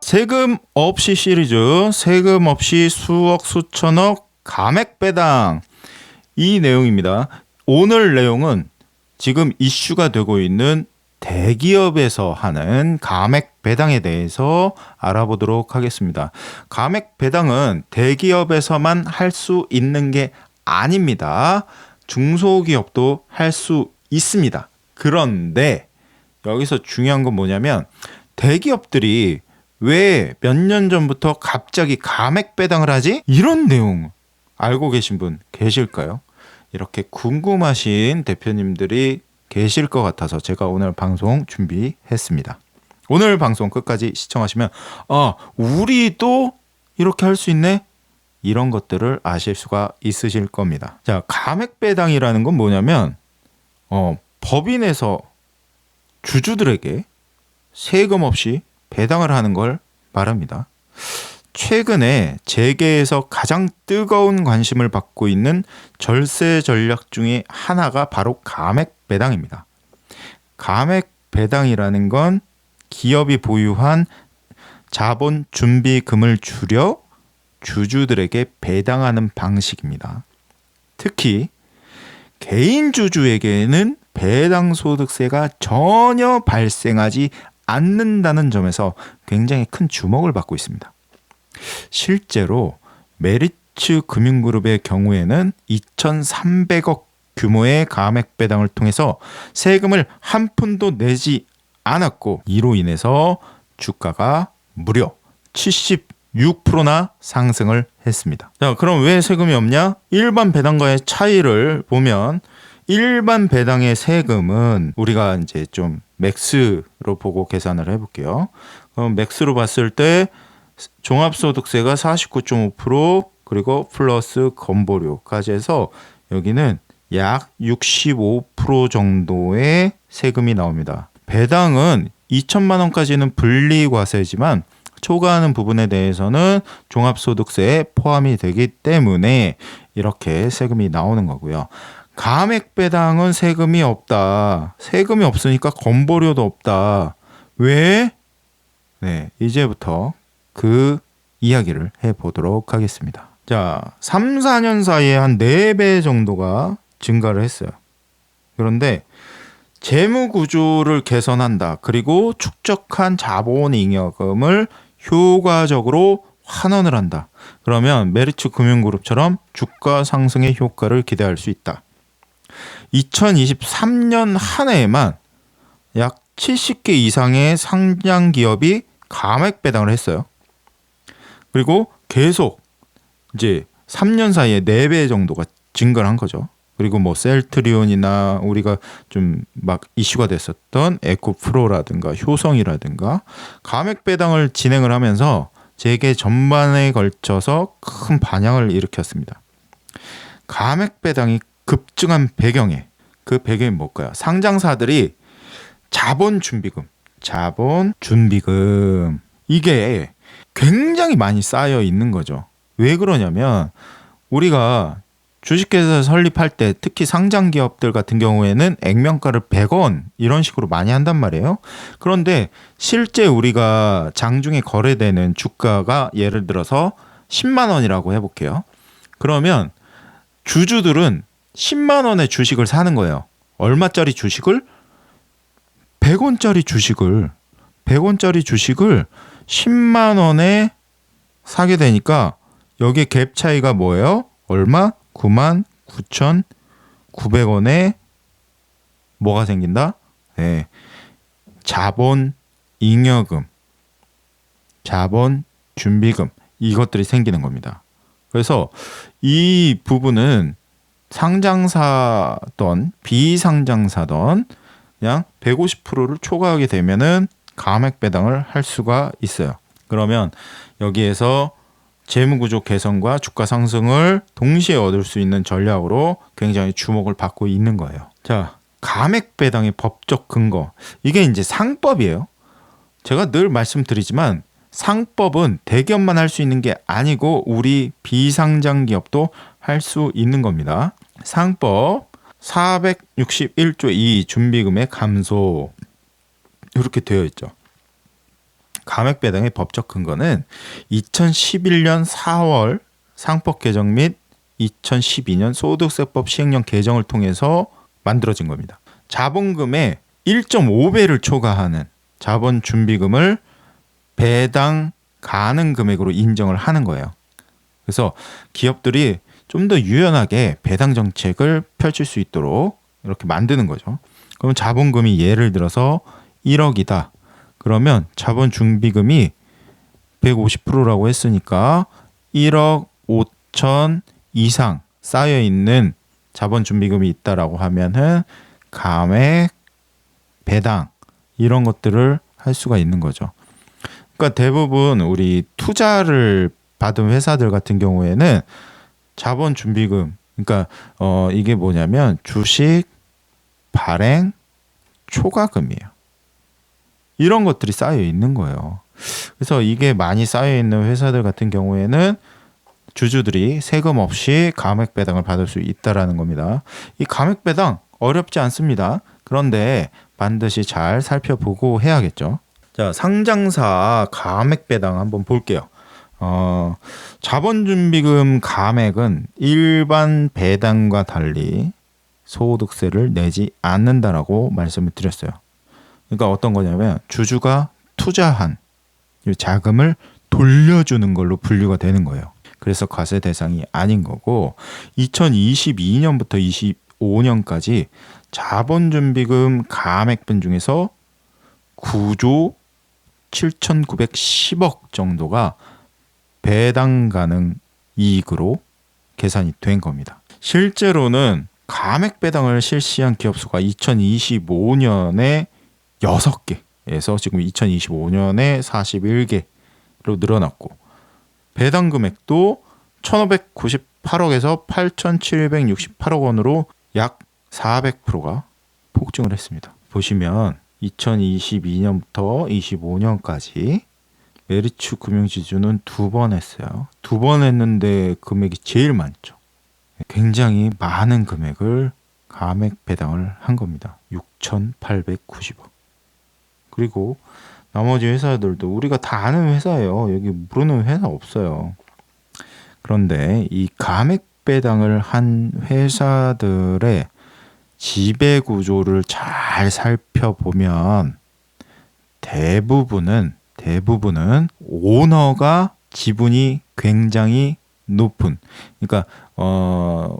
세금 없이 시리즈, 세금 없이 수억 수천억 감액 배당, 이 내용입니다. 오늘 내용은 지금 이슈가 되고 있는 대기업에서 하는 감액 배당에 대해서 알아보도록 하겠습니다. 감액 배당은 대기업에서만 할 수 있는 게 아닙니다. 중소기업도 할 수 있습니다. 그런데 여기서 중요한 건 뭐냐면, 대기업들이 왜 몇 년 전부터 갑자기 감액 배당을 하지? 이런 내용 알고 계신 분 계실까요? 이렇게 궁금하신 대표님들이 계실 것 같아서 제가 오늘 방송 준비했습니다. 오늘 방송 끝까지 시청하시면 우리도 이렇게 할 수 있네? 이런 것들을 아실 수가 있으실 겁니다. 자, 감액 배당이라는 건 뭐냐면 법인에서 주주들에게 세금 없이 배당을 하는 걸 말합니다. 최근에 재계에서 가장 뜨거운 관심을 받고 있는 절세 전략 중에 하나가 바로 감액 배당입니다. 감액 배당이라는 건 기업이 보유한 자본 준비금을 줄여 주주들에게 배당하는 방식입니다. 특히 개인 주주에게는 배당 소득세가 전혀 발생하지 않는다는 점에서 굉장히 큰 주목을 받고 있습니다. 실제로 메리츠 금융그룹의 경우에는 2,300억 규모의 감액 배당을 통해서 세금을 한 푼도 내지 않았고, 이로 인해서 주가가 무려 76%나 상승을 했습니다. 자, 그럼 왜 세금이 없냐? 일반 배당과의 차이를 보면, 일반 배당의 세금은 우리가 이제 좀 맥스로 보고 계산을 해볼게요. 그럼 맥스로 봤을 때 종합소득세가 49.5%, 그리고 플러스 건보료까지 해서 여기는 약 65% 정도의 세금이 나옵니다. 배당은 2천만 원까지는 분리과세지만 초과하는 부분에 대해서는 종합소득세에 포함이 되기 때문에 이렇게 세금이 나오는 거고요. 감액 배당은 세금이 없다. 세금이 없으니까 건보료도 없다. 왜? 네, 이제부터 그 이야기를 해보도록 하겠습니다. 자, 3, 4년 사이에 한 4배 정도가 증가를 했어요. 그런데 재무 구조를 개선한다. 그리고 축적한 자본 잉여금을 효과적으로 환원을 한다. 그러면 메리츠 금융그룹처럼 주가 상승의 효과를 기대할 수 있다. 2023년 한 해에만 약 70개 이상의 상장 기업이 감액 배당을 했어요. 그리고 계속 이제 3년 사이에 4배 정도가 증가를 한 거죠. 그리고 뭐 셀트리온이나 우리가 좀 막 이슈가 됐었던 에코프로라든가 효성이라든가 감액 배당을 진행을 하면서 재계 전반에 걸쳐서 큰 반향을 일으켰습니다. 감액 배당이 급증한 배경에, 그 배경이 뭘까요? 상장사들이 자본 준비금 이게 굉장히 많이 쌓여 있는 거죠. 왜 그러냐면 우리가 주식회사 설립할 때 특히 상장 기업들 같은 경우에는 액면가를 100원 이런 식으로 많이 한단 말이에요. 그런데 실제 우리가 장중에 거래되는 주가가 예를 들어서 10만 원이라고 해볼게요. 그러면 주주들은 10만 원의 주식을 사는 거예요. 얼마짜리 주식을? 100원짜리 주식을 10만 원에 사게 되니까 여기에 갭 차이가 뭐예요? 얼마? 99,900원에 뭐가 생긴다? 네. 자본 잉여금, 자본 준비금, 이것들이 생기는 겁니다. 그래서 이 부분은 상장사던 비상장사던 그냥 150%를 초과하게 되면은 감액 배당을 할 수가 있어요. 그러면 여기에서 재무구조 개선과 주가 상승을 동시에 얻을 수 있는 전략으로 굉장히 주목을 받고 있는 거예요. 자, 감액 배당의 법적 근거, 이게 이제 상법이에요. 제가 늘 말씀드리지만 상법은 대기업만 할 수 있는 게 아니고 우리 비상장 기업도 할 수 있는 겁니다. 상법 461조 이 준비금의 감소 이렇게 되어 있죠. 감액 배당의 법적 근거는 2011년 4월 상법 개정 및 2012년 소득세법 시행령 개정을 통해서 만들어진 겁니다. 자본금의 1.5배를 초과하는 자본 준비금을 배당 가능 금액으로 인정을 하는 거예요. 그래서 기업들이 좀 더 유연하게 배당 정책을 펼칠 수 있도록 이렇게 만드는 거죠. 그럼 자본금이 예를 들어서 1억이다. 그러면 자본 준비금이 150%라고 했으니까 1억 5천 이상 쌓여 있는 자본 준비금이 있다라고 하면은 감액, 배당 이런 것들을 할 수가 있는 거죠. 그러니까 대부분 우리 투자를 받은 회사들 같은 경우에는 자본 준비금, 그러니까 이게 뭐냐면 주식, 발행, 초과금이에요. 이런 것들이 쌓여 있는 거예요. 그래서 이게 많이 쌓여 있는 회사들 같은 경우에는 주주들이 세금 없이 감액 배당을 받을 수 있다라는 겁니다. 이 감액 배당 어렵지 않습니다. 그런데 반드시 잘 살펴보고 해야겠죠. 자, 상장사 감액 배당 한번 볼게요. 자본준비금 감액은 일반 배당과 달리 소득세를 내지 않는다라고 말씀을 드렸어요. 그러니까 어떤 거냐면 주주가 투자한 자금을 돌려주는 걸로 분류가 되는 거예요. 그래서 과세 대상이 아닌 거고 2022년부터 25년까지 자본준비금 감액분 중에서 9조 7,910억 정도가 배당 가능 이익으로 계산이 된 겁니다. 실제로는 감액 배당을 실시한 기업 수가 2025년에 6개에서 지금 2025년에 41개로 늘어났고 배당 금액도 1,598억에서 8,768억 원으로 약 400%가 폭증을 했습니다. 보시면 2022년부터 25년까지 메리츠 금융지주는 2번 했어요. 2번 했는데 금액이 제일 많죠. 굉장히 많은 금액을 감액 배당을 한 겁니다. 6,890억. 그리고 나머지 회사들도 우리가 다 아는 회사예요. 여기 모르는 회사 없어요. 그런데 이 감액 배당을 한 회사들의 지배 구조를 잘 살펴보면 대부분은 오너가 지분이 굉장히 높은, 그러니까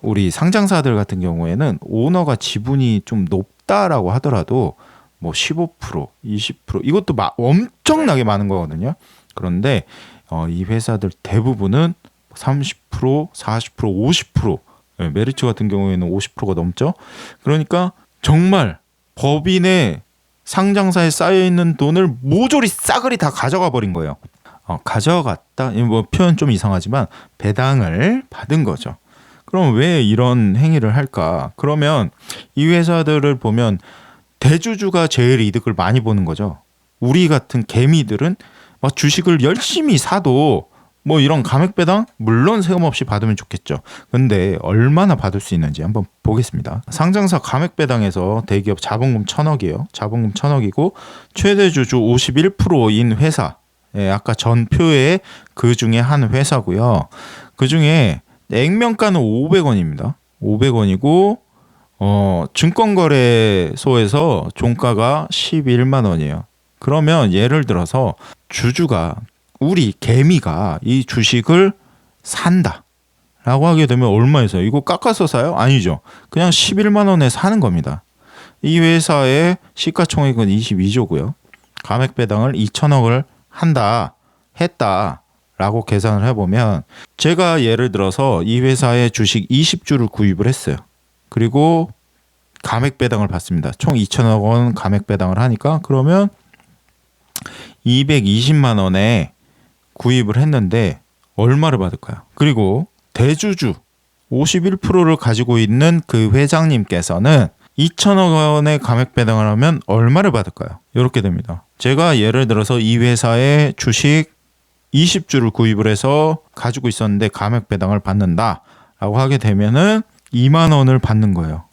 우리 상장사들 같은 경우에는 오너가 지분이 좀 높다라고 하더라도 뭐 15%, 20% 이것도 엄청나게 많은 거거든요. 그런데 이 회사들 대부분은 30%, 40%, 50%, 메리츠 같은 경우에는 50%가 넘죠. 그러니까 정말 법인의 상장사에 쌓여있는 돈을 모조리 싸그리 다 가져가 버린 거예요. 가져갔다, 뭐 표현 좀 이상하지만 배당을 받은 거죠. 그럼 왜 이런 행위를 할까? 그러면 이 회사들을 보면 대주주가 제일 이득을 많이 보는 거죠. 우리 같은 개미들은 막 주식을 열심히 사도 뭐 이런 감액 배당 물론 세금 없이 받으면 좋겠죠. 근데 얼마나 받을 수 있는지 한번 보겠습니다. 상장사 감액 배당에서 대기업 자본금 1,000억이에요. 자본금 1,000억이고 최대 주주 51%인 회사. 아까 전표에 그 중에 한 회사고요. 그 중에 액면가는 500원입니다. 500원이고 증권거래소에서 종가가 11만 원이에요. 그러면 예를 들어서 주주가 우리 개미가 이 주식을 산다 라고 하게 되면 얼마에 사요? 이거 깎아서 사요? 아니죠. 그냥 11만 원에 사는 겁니다. 이 회사의 시가총액은 22조고요. 감액 배당을 2천억을 했다 라고 계산을 해보면 제가 예를 들어서 이 회사의 주식 20주를 구입을 했어요. 그리고 감액 배당을 받습니다. 총 2천억 원 감액 배당을 하니까 그러면 220만 원에 구입을 했는데 얼마를 받을까요? 그리고 대주주 51%를 가지고 있는 그 회장님께서는 2천억 원의 감액 배당을 하면 얼마를 받을까요? 이렇게 됩니다. 제가 예를 들어서 이 회사의 주식 20주를 구입을 해서 가지고 있었는데 감액 배당을 받는다라고 하게 되면은 2만 원을 받는 거예요.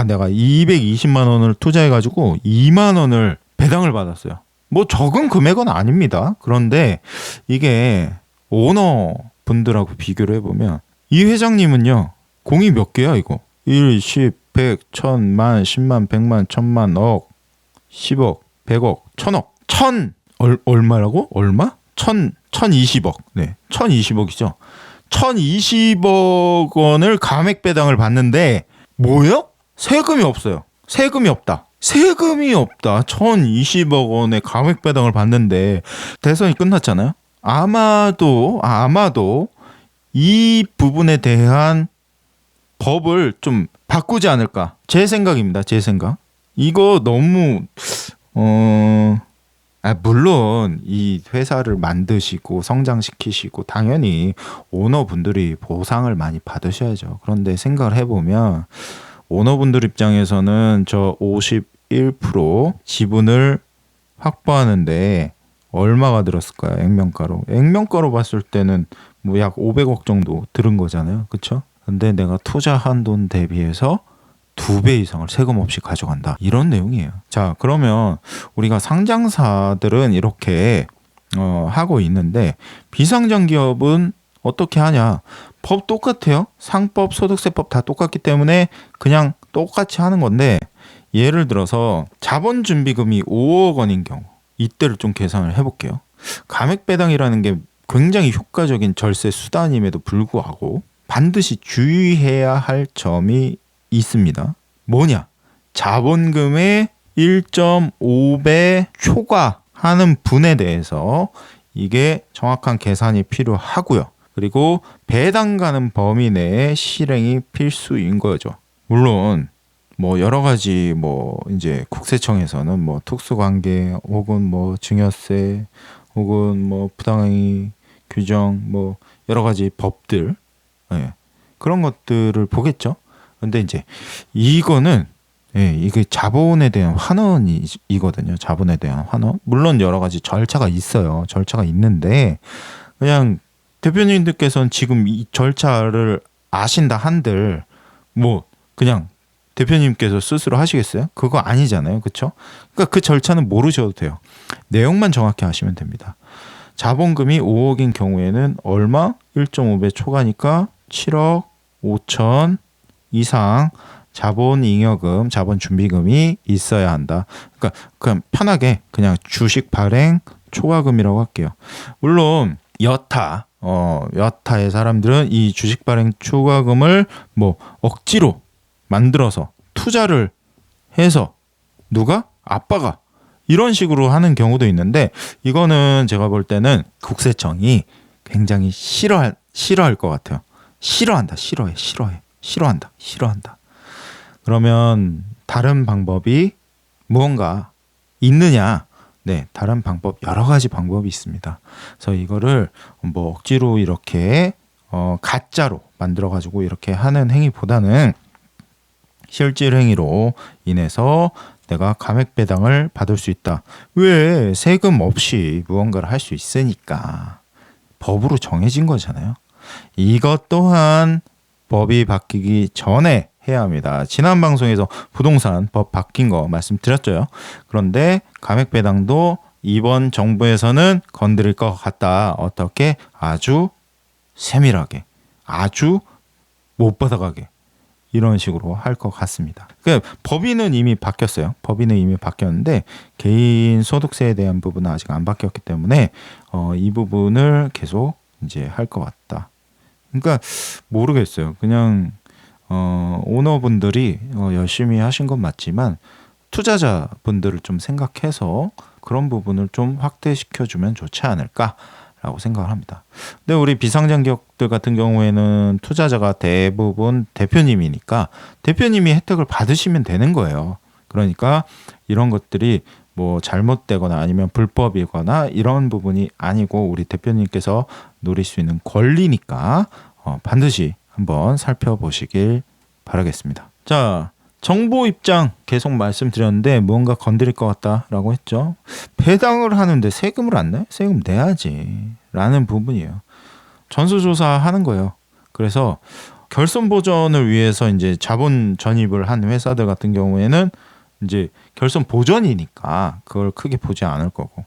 내가 220만 원을 투자해가지고 2만 원을 배당을 받았어요. 뭐 적은 금액은 아닙니다. 그런데 이게 오너 분들하고 비교를 해보면 이 회장님은요, 공이 몇 개야 이거? 1, 10, 100, 1000만, 10만, 100만, 1000만, 억, 10억, 100억, 1000억. 얼마라고? 얼마? 1020억. 네, 1020억이죠. 1020억 원을 감액 배당을 받는데 뭐요? 세금이 없어요. 세금이 없다. 1020억 원의 감액 배당을 받는데 대선이 끝났잖아요. 아마도 이 부분에 대한 법을 좀 바꾸지 않을까. 제 생각입니다. 제 생각. 이거 너무 물론 이 회사를 만드시고 성장시키시고 당연히 오너분들이 보상을 많이 받으셔야죠. 그런데 생각을 해보면 오너분들 입장에서는 저 51% 지분을 확보하는데 얼마가 들었을까요? 액면가로 봤을 때는 뭐 약 500억 정도 들은 거잖아요. 그렇죠? 근데 내가 투자한 돈 대비해서 2배 이상을 세금 없이 가져간다. 이런 내용이에요. 자, 그러면 우리가 상장사들은 이렇게 하고 있는데 비상장 기업은 어떻게 하냐? 법 똑같아요. 상법, 소득세법 다 똑같기 때문에 그냥 똑같이 하는 건데 예를 들어서 자본준비금이 5억 원인 경우 이때를 좀 계산을 해볼게요. 감액배당이라는 게 굉장히 효과적인 절세 수단임에도 불구하고 반드시 주의해야 할 점이 있습니다. 뭐냐? 자본금의 1.5배 초과하는 분에 대해서 이게 정확한 계산이 필요하고요. 그리고 배당 가는 범위 내에 실행이 필수인 거죠. 물론 뭐 여러 가지 뭐 이제 국세청에서는 뭐 특수관계 혹은 뭐 증여세 혹은 뭐 부당행위 규정 뭐 여러 가지 법들 그런 것들을 보겠죠. 근데 이제 이거는 이게 자본에 대한 환원이거든요. 자본에 대한 환원. 물론 여러 가지 절차가 있어요. 절차가 있는데 그냥 대표님들께서는 지금 이 절차를 아신다 한들 뭐 그냥 대표님께서 스스로 하시겠어요? 그거 아니잖아요. 그렇죠? 그러니까 그 절차는 모르셔도 돼요. 내용만 정확히 아시면 됩니다. 자본금이 5억인 경우에는 얼마? 1.5배 초과니까 7억 5천 이상 자본잉여금, 자본준비금이 있어야 한다. 그러니까 그냥 편하게 그냥 주식 발행 초과금이라고 할게요. 물론 여타의 사람들은 이 주식 발행 초과금을 뭐 억지로 만들어서 투자를 해서 누가? 아빠가 이런 식으로 하는 경우도 있는데 이거는 제가 볼 때는 국세청이 굉장히 싫어할 것 같아요. 싫어한다. 그러면 다른 방법이 무언가 있느냐? 네, 다른 방법 여러 가지 방법이 있습니다. 그래서 이거를 뭐 억지로 이렇게 가짜로 만들어 가지고 이렇게 하는 행위보다는 실질 행위로 인해서 내가 감액 배당을 받을 수 있다. 왜? 세금 없이 무언가를 할 수 있으니까 법으로 정해진 거잖아요. 이것 또한 법이 바뀌기 전에 해야 합니다. 지난 방송에서 부동산 법 바뀐 거 말씀드렸죠. 그런데 감액 배당도 이번 정부에서는 건드릴 것 같다. 어떻게? 아주 세밀하게, 아주 못 받아가게 이런 식으로 할 것 같습니다. 그러니까 법인은 이미 바뀌었어요. 법인은 이미 바뀌었는데 개인 소득세에 대한 부분은 아직 안 바뀌었기 때문에 이 부분을 계속 이제 할 것 같다. 그러니까 모르겠어요. 그냥 오너분들이 열심히 하신 건 맞지만 투자자분들을 좀 생각해서 그런 부분을 좀 확대시켜주면 좋지 않을까라고 생각을 합니다. 근데 우리 비상장 기업들 같은 경우에는 투자자가 대부분 대표님이니까 대표님이 혜택을 받으시면 되는 거예요. 그러니까 이런 것들이 뭐 잘못되거나 아니면 불법이거나 이런 부분이 아니고 우리 대표님께서 누릴 수 있는 권리니까 반드시 한번 살펴보시길 바라겠습니다. 자, 정보 입장 계속 말씀드렸는데 무언가 건드릴 것 같다라고 했죠. 배당을 하는데 세금을 안 내? 세금 내야지 라는 부분이에요. 전수조사 하는 거예요. 그래서 결손 보전을 위해서 이제 자본 전입을 한 회사들 같은 경우에는 이제 결손 보전이니까 그걸 크게 보지 않을 거고,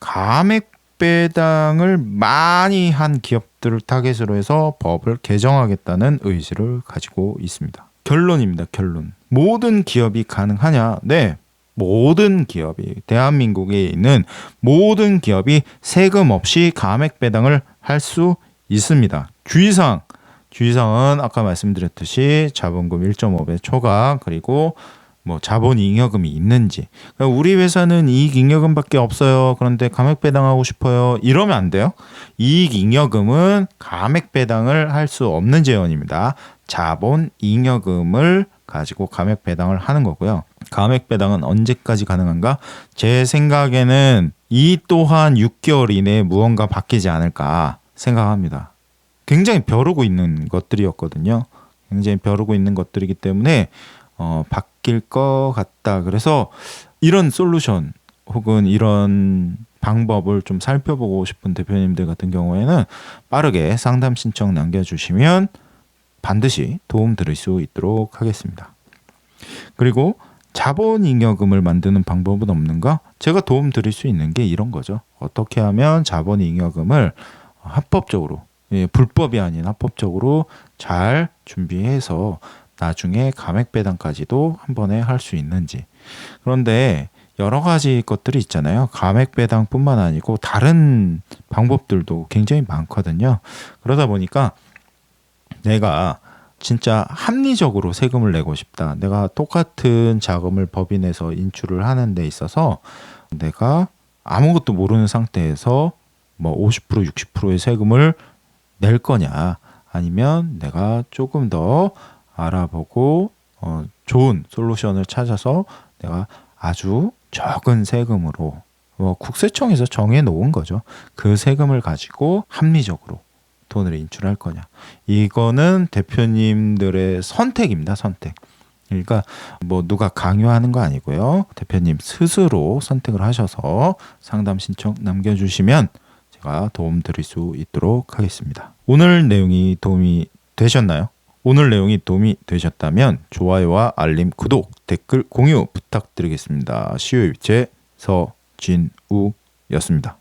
감액 배당을 많이 한 기업들을 타겟으로 해서 법을 개정하겠다는 의지를 가지고 있습니다. 결론입니다. 결론. 모든 기업이 가능하냐? 네. 모든 기업이, 대한민국에 있는 모든 기업이 세금 없이 감액 배당을 할 수 있습니다. 주의사항은 아까 말씀드렸듯이 자본금 1.5배 초과, 그리고 뭐 자본잉여금이 있는지. 그러니까 우리 회사는 이익잉여금밖에 없어요, 그런데 감액 배당하고 싶어요, 이러면 안 돼요. 이익잉여금은 감액 배당을 할 수 없는 재원입니다. 자본잉여금을 가지고 감액 배당을 하는 거고요. 감액 배당은 언제까지 가능한가? 제 생각에는 이 또한 6개월 이내에 무언가 바뀌지 않을까 생각합니다. 굉장히 벼르고 있는 것들이었거든요. 굉장히 벼르고 있는 것들이기 때문에 바뀔 것 같다. 그래서 이런 솔루션 혹은 이런 방법을 좀 살펴보고 싶은 대표님들 같은 경우에는 빠르게 상담 신청 남겨주시면 반드시 도움 드릴 수 있도록 하겠습니다. 그리고 자본잉여금을 만드는 방법은 없는가? 제가 도움 드릴 수 있는 게 이런 거죠. 어떻게 하면 자본잉여금을 합법적으로, 불법이 아닌 합법적으로 잘 준비해서 나중에 감액 배당까지도 한 번에 할 수 있는지. 그런데 여러 가지 것들이 있잖아요. 감액 배당뿐만 아니고 다른 방법들도 굉장히 많거든요. 그러다 보니까 내가 진짜 합리적으로 세금을 내고 싶다. 내가 똑같은 자금을 법인에서 인출을 하는 데 있어서 내가 아무것도 모르는 상태에서 뭐 50%, 60%의 세금을 낼 거냐, 아니면 내가 조금 더 알아보고 좋은 솔루션을 찾아서 내가 아주 적은 세금으로, 국세청에서 정해 놓은 거죠. 그 세금을 가지고 합리적으로 돈을 인출할 거냐. 이거는 대표님들의 선택입니다. 선택. 그러니까 뭐 누가 강요하는 거 아니고요. 대표님 스스로 선택을 하셔서 상담 신청 남겨주시면 제가 도움 드릴 수 있도록 하겠습니다. 오늘 내용이 도움이 되셨나요? 오늘 내용이 도움이 되셨다면 좋아요와 알림, 구독, 댓글, 공유 부탁드리겠습니다. 시우의 빛의 서진우였습니다.